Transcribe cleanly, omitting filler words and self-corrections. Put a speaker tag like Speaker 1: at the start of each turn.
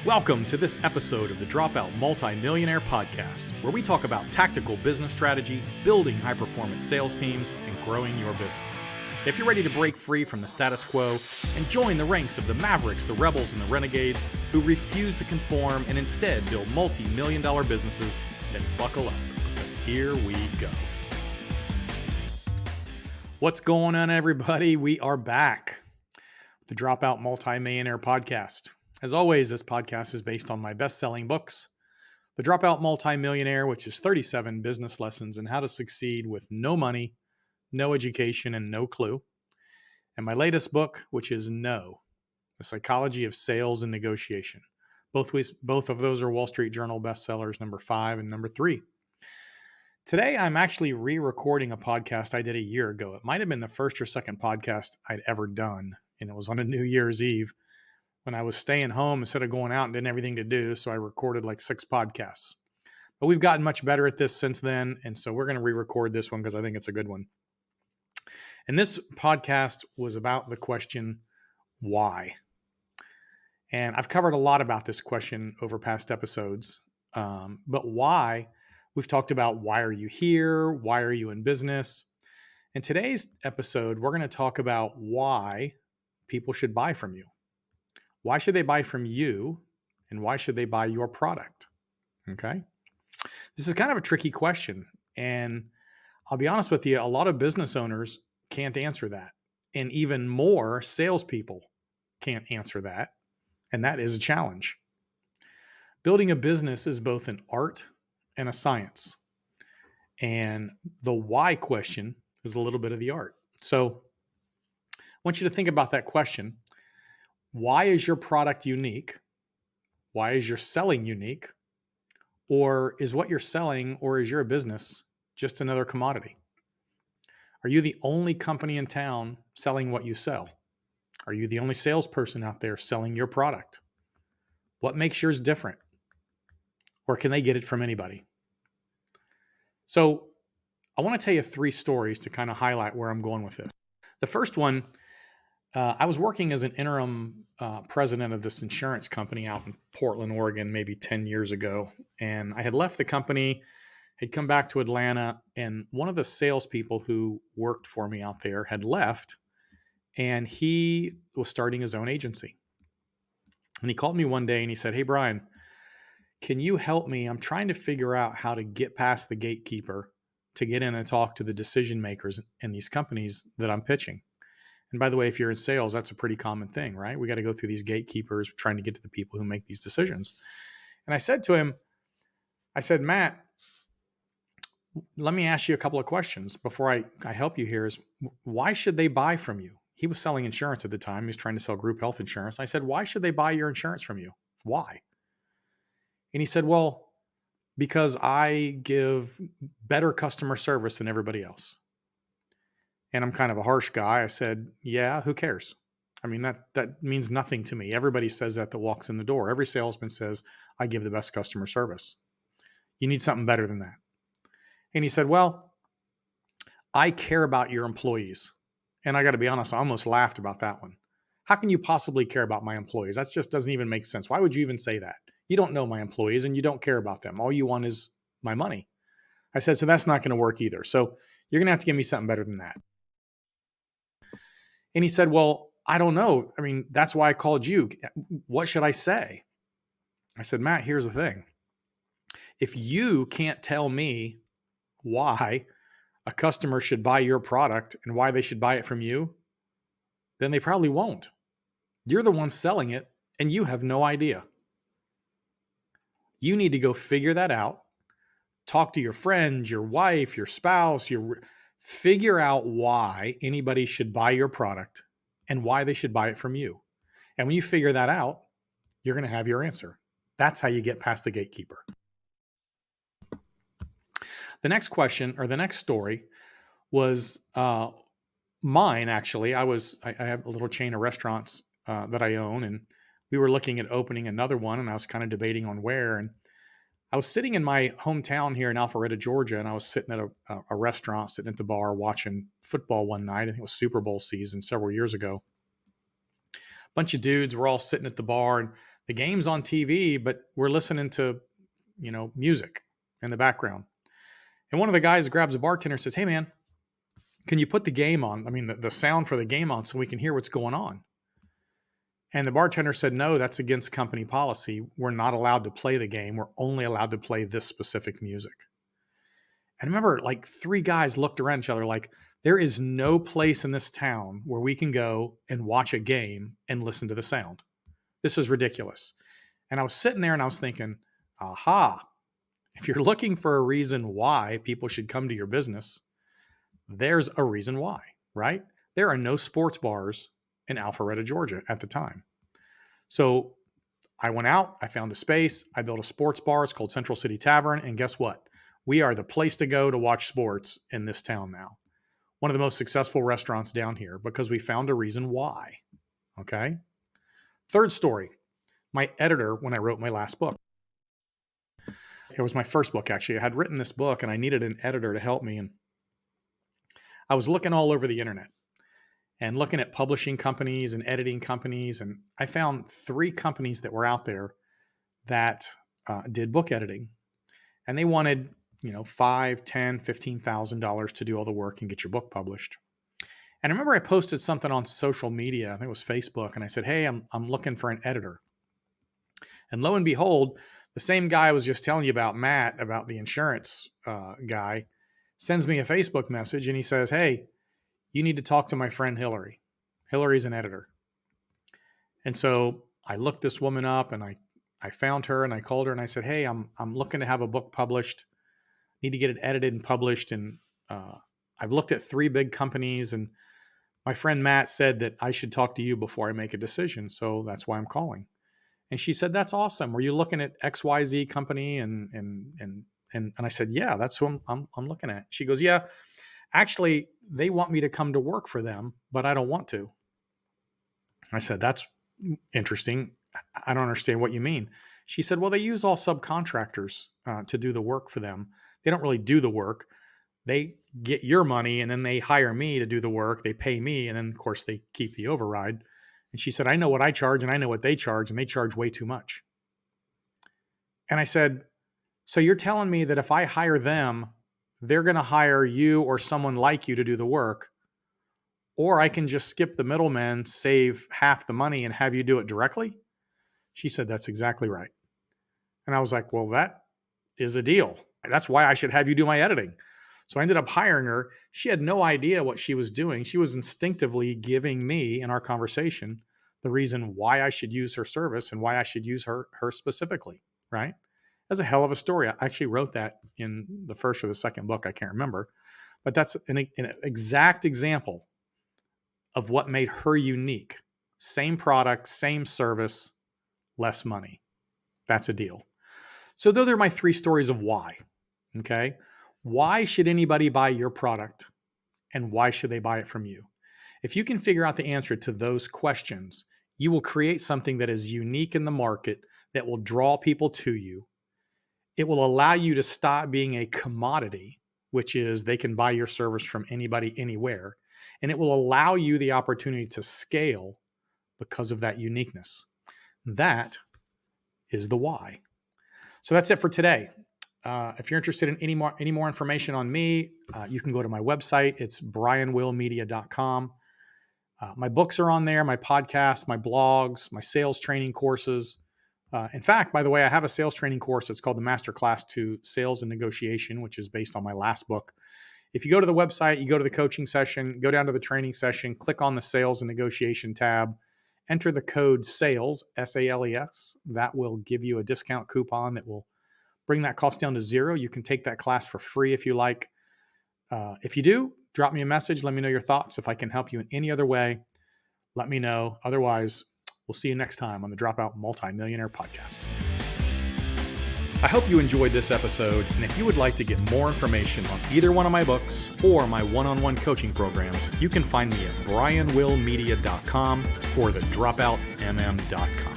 Speaker 1: Welcome to this episode of the Dropout Multi-Millionaire Podcast, where we talk about tactical business strategy, building high-performance sales teams, and growing your business. If you're ready to break free from the status quo and join the ranks of the mavericks, the rebels, and the renegades who refuse to conform and instead build multi-million-dollar businesses, then buckle up, because here we go. What's going on, everybody? We are back with the Dropout Multi-Millionaire Podcast. As always, this podcast is based on my best-selling books, The Dropout Multi-Millionaire, which is 37 business lessons on how to succeed with no money, no education, and no clue. And my latest book, which is No, The Psychology of Sales and Negotiation. Both of those are Wall Street Journal bestsellers, number 5 and number 3. Today, I'm actually re-recording a podcast I did a year ago. It might have been the first or second podcast I'd ever done, and it was on a New Year's Eve when I was staying home instead of going out and didn't have anything to do. So I recorded like 6 podcasts. But we've gotten much better at this since then, and so we're going to re-record this one because I think it's a good one. And this podcast was about the question, why? And I've covered a lot about this question over past episodes. But why? We've talked about why are you here? Why are you in business? In today's episode, we're going to talk about why people should buy from you. Why should they buy from you? And why should they buy your product? Okay. This is kind of a tricky question. And I'll be honest with you, a lot of business owners can't answer that. And even more salespeople can't answer that. And that is a challenge. Building a business is both an art and a science. And the why question is a little bit of the art. So I want you to think about that question. Why is your product unique? Why is your selling unique? Or is what you're selling, or is your business just another commodity? Are you the only company in town selling what you sell? Are you the only salesperson out there selling your product? What makes yours different? Or can they get it from anybody? So I want to tell you 3 stories to kind of highlight where I'm going with this. The first one, I was working as an interim president of this insurance company out in Portland, Oregon, maybe 10 years ago. And I had left the company, had come back to Atlanta, and one of the salespeople who worked for me out there had left, and he was starting his own agency. And he called me one day and he said, "Hey, Brian, can you help me? I'm trying to figure out how to get past the gatekeeper to get in and talk to the decision makers in these companies that I'm pitching." And by the way, if you're in sales, that's a pretty common thing, right? We got to go through these gatekeepers trying to get to the people who make these decisions. And I said to him, "Matt, let me ask you a couple of questions before I help you here. Is why should they buy from you?" He was selling insurance at the time. He was trying to sell group health insurance. I said, "Why should they buy your insurance from you? Why?" And he said, "Well, because I give better customer service than everybody else." And I'm kind of a harsh guy. I said, "Yeah, who cares? I mean, that means nothing to me. Everybody says that walks in the door. Every salesman says, I give the best customer service. You need something better than that." And he said, "Well, I care about your employees." And I got to be honest, I almost laughed about that one. How can you possibly care about my employees? That just doesn't even make sense. Why would you even say that? You don't know my employees and you don't care about them. All you want is my money. I said, "So that's not going to work either. So you're going to have to give me something better than that." And he said, "Well, I don't know. I mean, that's why I called you. What should I say?" I said, "Matt, here's the thing. If you can't tell me why a customer should buy your product and why they should buy it from you, then they probably won't. You're the one selling it and you have no idea. You need to go figure that out. Talk to your friends, your wife, your spouse, figure out why anybody should buy your product and why they should buy it from you. And when you figure that out, you're going to have your answer. That's how you get past the gatekeeper." The next question, or the next story, was mine, actually. I have a little chain of restaurants that I own, and we were looking at opening another one, and I was kind of debating on where. And I was sitting in my hometown here in Alpharetta, Georgia, and I was sitting at a restaurant, sitting at the bar watching football one night. I think it was Super Bowl season several years ago. A bunch of dudes were all sitting at the bar, and The game's on TV, but we're listening to, music in the background. And one of the guys grabs a bartender and says, "Hey man, can you put the game on? I mean, the sound for the game on so we can hear what's going on." And the bartender said, "No, that's against company policy. We're not allowed to play the game. We're only allowed to play this specific music." And I remember like 3 guys looked around each other like, there is no place in this town where we can go and watch a game and listen to the sound. This is ridiculous. And I was sitting there and I was thinking, aha, if you're looking for a reason why people should come to your business, there's a reason why, right? There are no sports bars in Alpharetta, Georgia at the time. So I went out, I found a space, I built a sports bar. It's called Central City Tavern. And guess what? We are the place to go to watch sports in this town now. One of the most successful restaurants down here because we found a reason why. Okay. Third story, my editor, when I wrote my last book, it was my first book, actually. I had written this book and I needed an editor to help me. And I was looking all over the internet and looking at publishing companies and editing companies. And I found 3 companies that were out there that did book editing. And they wanted, $5,000, $10,000, $15,000 to do all the work and get your book published. And I remember I posted something on social media, I think it was Facebook, and I said, "Hey, I'm looking for an editor." And lo and behold, the same guy I was just telling you about, Matt, about the insurance guy, sends me a Facebook message and he says, "Hey, you need to talk to my friend Hillary. Hillary's an editor." And so I looked this woman up and I found her and I called her and I said, "Hey, I'm looking to have a book published. Need to get it edited and published. And I've looked at 3 big companies and my friend Matt said that I should talk to you before I make a decision. So that's why I'm calling." And she said, "That's awesome. Were you looking at XYZ company?" And I said, "Yeah, that's who I'm looking at." She goes, "Yeah, actually, they want me to come to work for them, but I don't want to." I said, "That's interesting. I don't understand what you mean." She said, "Well, they use all subcontractors to do the work for them. They don't really do the work. They get your money and then they hire me to do the work. They pay me. And then of course they keep the override." And she said, "I know what I charge and I know what they charge, and they charge way too much." And I said, "So you're telling me that if I hire them, they're going to hire you or someone like you to do the work, or I can just skip the middleman, save half the money and have you do it directly?" She said, "That's exactly right." And I was like, "Well, that is a deal. That's why I should have you do my editing." So I ended up hiring her. She had no idea what she was doing. She was instinctively giving me, in our conversation, the reason why I should use her service and why I should use her specifically, right? That's a hell of a story. I actually wrote that in the first or the second book. I can't remember. But that's an exact example of what made her unique. Same product, same service, less money. That's a deal. So those are my 3 stories of why. Okay. Why should anybody buy your product and why should they buy it from you? If you can figure out the answer to those questions, you will create something that is unique in the market that will draw people to you. It will allow you to stop being a commodity, which is they can buy your service from anybody, anywhere. And it will allow you the opportunity to scale because of that uniqueness. That is the why. So that's it for today. If you're interested in any more information on me, you can go to my website. It's brianwillmedia.com. My books are on there, my podcasts, my blogs, my sales training courses. In fact, by the way, I have a sales training course. It's called the Masterclass to Sales and Negotiation, which is based on my last book. If you go to the website, you go to the coaching session, go down to the training session, click on the sales and negotiation tab, enter the code SALES, SALES. That will give you a discount coupon that will bring that cost down to 0. You can take that class for free if you like. If you do, drop me a message. Let me know your thoughts. If I can help you in any other way, let me know. Otherwise, we'll see you next time on the Dropout Multi-Millionaire Podcast. I hope you enjoyed this episode. And if you would like to get more information on either one of my books or my one-on-one coaching programs, you can find me at brianwillmedia.com or thedropoutmm.com.